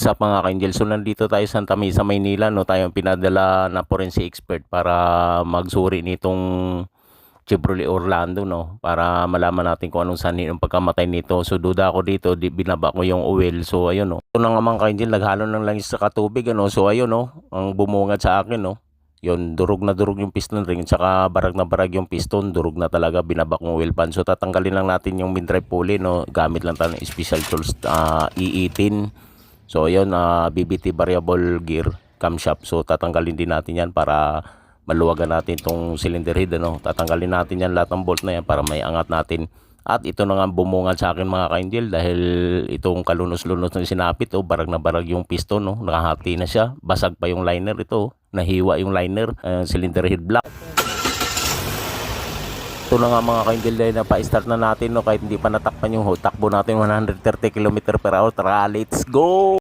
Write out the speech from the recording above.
What's up mga ka-angel? So nandito tayo sa Santa Mesa, Maynila, no? Tayo ang pinadala na forensic expert para magsuri nitong Chevrolet Orlando, no? Para malaman natin kung anong sanhi ng pagkamatay nito. So duda ako dito, binaba ko yung oil. So ayun, no? Ito na nga mga ka-angel, naghalo ng langis sa katubig, ano? So ayun, no? Ang bumungad sa akin, no? Yun, durog na durog yung piston ring, tsaka barag na barag yung piston, durog na talaga, binaba kong oil pan. So tatanggalin lang natin yung mid-drive pulley, no? Gamit lang tayo ng special tools, E18. So ayun, BBT variable gear camshaft. So tatanggalin din natin yan para maluwagan natin itong cylinder head, ano. Tatanggalin natin yan lahat ng bolt na yan para may angat natin. At ito na nga bumungad sa akin mga ka-angel, dahil itong kalunos-lunos na sinapit, barag na barag yung piston, no. Nakahati na siya, basag pa yung liner ito, nahiwa yung liner, cylinder head block. Ito na nga mga ka-angel, dahil napa-start na natin, no, kahit hindi pa natakpan yung takbo natin 130 km/h. Tara, let's go!